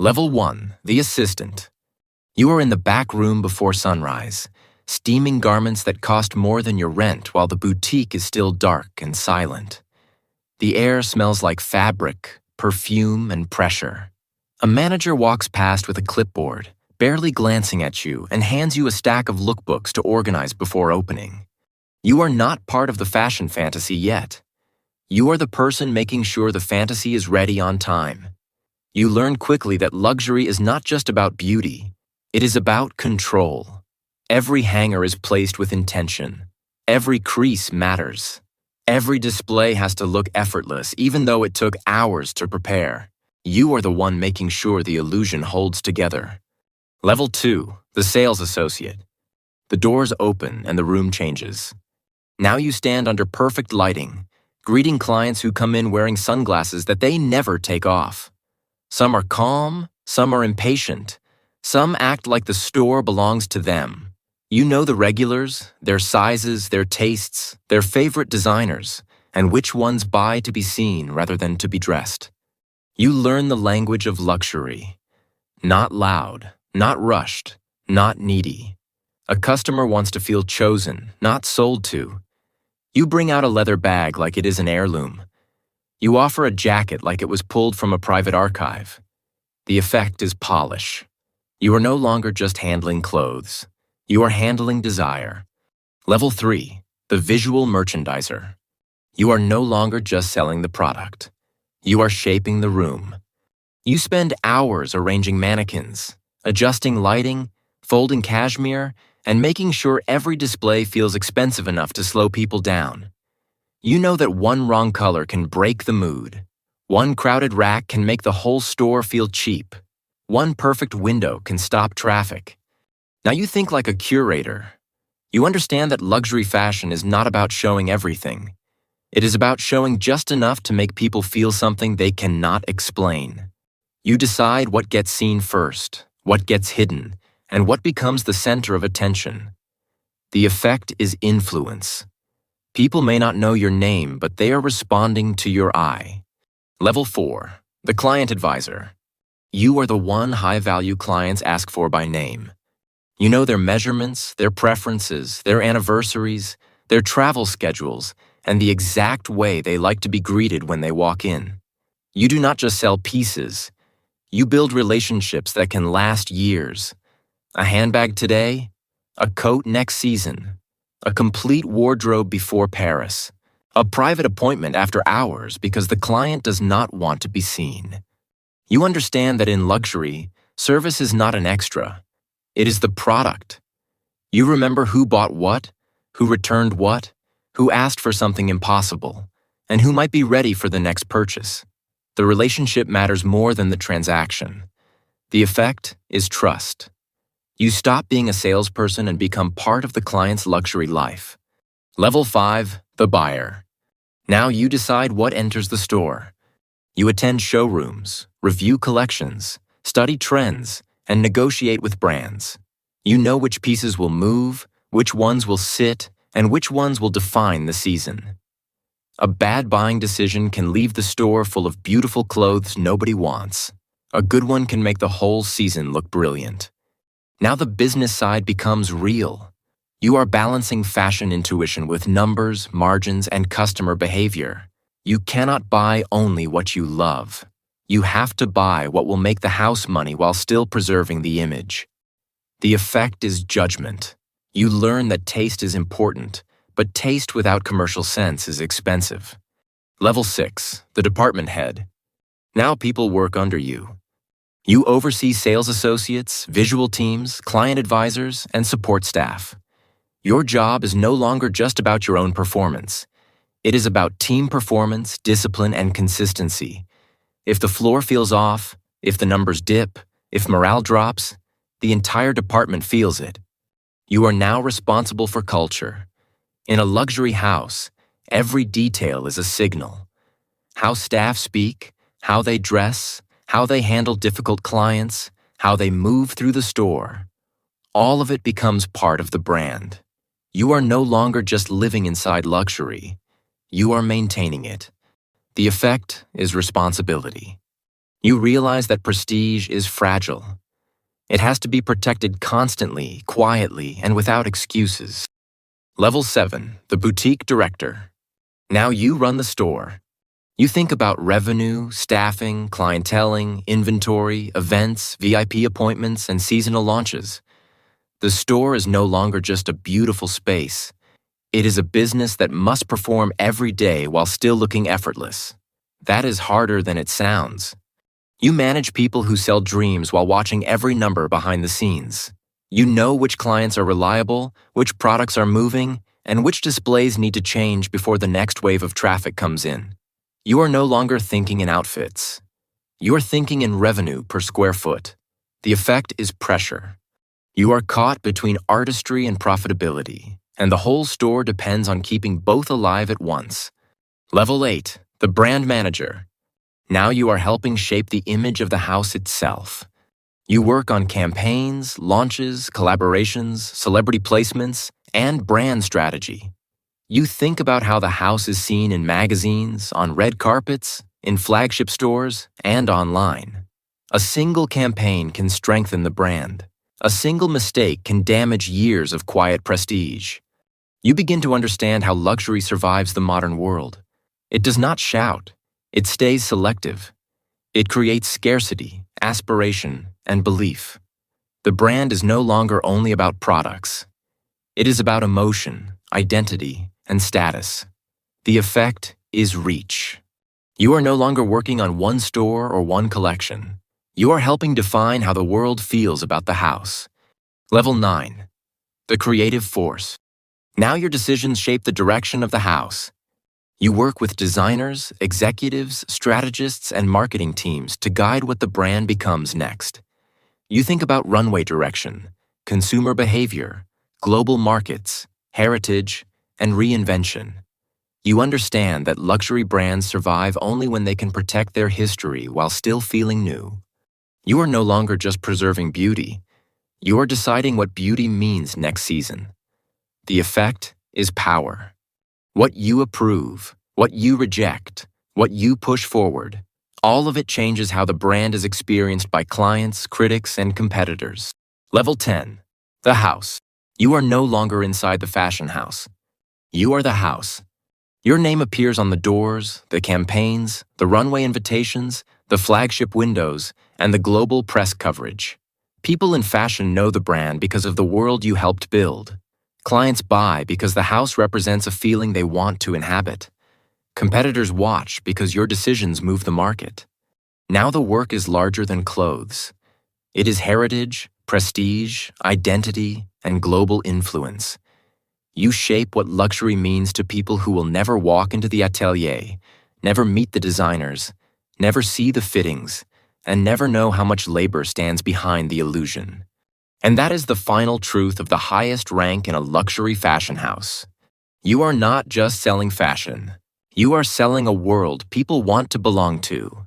Level 1, the assistant. You are in the back room before sunrise, steaming garments that cost more than your rent while the boutique is still dark and silent. The air smells like fabric, perfume, and pressure. A manager walks past with a clipboard, barely glancing at you, and hands you a stack of lookbooks to organize before opening. You are not part of the fashion fantasy yet. You are the person making sure the fantasy is ready on time. You learn quickly that luxury is not just about beauty. It is about control. Every hanger is placed with intention. Every crease matters. Every display has to look effortless, even though it took hours to prepare. You are the one making sure the illusion holds together. Level 2, the sales associate. The doors open and the room changes. Now you stand under perfect lighting, greeting clients who come in wearing sunglasses that they never take off. Some are calm, some are impatient. Some act like the store belongs to them. You know the regulars, their sizes, their tastes, their favorite designers, and which ones buy to be seen rather than to be dressed. You learn the language of luxury. Not loud, not rushed, not needy. A customer wants to feel chosen, not sold to. You bring out a leather bag like it is an heirloom. You offer a jacket like it was pulled from a private archive. The effect is polish. You are no longer just handling clothes. You are handling desire. Level 3, the visual merchandiser. You are no longer just selling the product. You are shaping the room. You spend hours arranging mannequins, adjusting lighting, folding cashmere, and making sure every display feels expensive enough to slow people down. You know that one wrong color can break the mood. One crowded rack can make the whole store feel cheap. One perfect window can stop traffic. Now you think like a curator. You understand that luxury fashion is not about showing everything. It is about showing just enough to make people feel something they cannot explain. You decide what gets seen first, what gets hidden, and what becomes the center of attention. The effect is influence. People may not know your name, but they are responding to your eye. Level 4, the client advisor. You are the one high-value clients ask for by name. You know their measurements, their preferences, their anniversaries, their travel schedules, and the exact way they like to be greeted when they walk in. You do not just sell pieces. You build relationships that can last years. A handbag today, a coat next season, a complete wardrobe before Paris, a private appointment after hours because the client does not want to be seen. You understand that in luxury, service is not an extra. It is the product. You remember who bought what, who returned what, who asked for something impossible, and who might be ready for the next purchase. The relationship matters more than the transaction. The effect is trust. You stop being a salesperson and become part of the client's luxury life. Level 5, the buyer. Now you decide what enters the store. You attend showrooms, review collections, study trends, and negotiate with brands. You know which pieces will move, which ones will sit, and which ones will define the season. A bad buying decision can leave the store full of beautiful clothes nobody wants. A good one can make the whole season look brilliant. Now the business side becomes real. You are balancing fashion intuition with numbers, margins, and customer behavior. You cannot buy only what you love. You have to buy what will make the house money while still preserving the image. The effect is judgment. You learn that taste is important, but taste without commercial sense is expensive. Level 6, the department head. Now people work under you. You oversee sales associates, visual teams, client advisors, and support staff. Your job is no longer just about your own performance. It is about team performance, discipline, and consistency. If the floor feels off, if the numbers dip, if morale drops, the entire department feels it. You are now responsible for culture. In a luxury house, every detail is a signal. How staff speak, how they dress, how they handle difficult clients, how they move through the store. All of it becomes part of the brand. You are no longer just living inside luxury. You are maintaining it. The effect is responsibility. You realize that prestige is fragile. It has to be protected constantly, quietly, and without excuses. Level 7, the boutique director. Now you run the store. You think about revenue, staffing, clienteling, inventory, events, VIP appointments, and seasonal launches. The store is no longer just a beautiful space. It is a business that must perform every day while still looking effortless. That is harder than it sounds. You manage people who sell dreams while watching every number behind the scenes. You know which clients are reliable, which products are moving, and which displays need to change before the next wave of traffic comes in. You are no longer thinking in outfits. You are thinking in revenue per square foot. The effect is pressure. You are caught between artistry and profitability, and the whole store depends on keeping both alive at once. Level 8, the brand manager. Now you are helping shape the image of the house itself. You work on campaigns, launches, collaborations, celebrity placements, and brand strategy. You think about how the house is seen in magazines, on red carpets, in flagship stores, and online. A single campaign can strengthen the brand. A single mistake can damage years of quiet prestige. You begin to understand how luxury survives the modern world. It does not shout. It stays selective. It creates scarcity, aspiration, and belief. The brand is no longer only about products. It is about emotion, identity, and status. The effect is reach. You are no longer working on one store or one collection. You are helping define how the world feels about the house. Level 9, the creative force. Now your decisions shape the direction of the house. You work with designers, executives, strategists, and marketing teams to guide what the brand becomes next. You think about runway direction, consumer behavior, global markets, heritage, and reinvention. You understand that luxury brands survive only when they can protect their history while still feeling new. You are no longer just preserving beauty. You are deciding what beauty means next season. The effect is power. What you approve, what you reject, what you push forward, all of it changes how the brand is experienced by clients, critics, and competitors. Level 10, the house. You are no longer inside the fashion house. You are the house. Your name appears on the doors, the campaigns, the runway invitations, the flagship windows, and the global press coverage. People in fashion know the brand because of the world you helped build. Clients buy because the house represents a feeling they want to inhabit. Competitors watch because your decisions move the market. Now the work is larger than clothes. It is heritage, prestige, identity, and global influence. You shape what luxury means to people who will never walk into the atelier, never meet the designers, never see the fittings, and never know how much labor stands behind the illusion. And that is the final truth of the highest rank in a luxury fashion house. You are not just selling fashion. You are selling a world people want to belong to.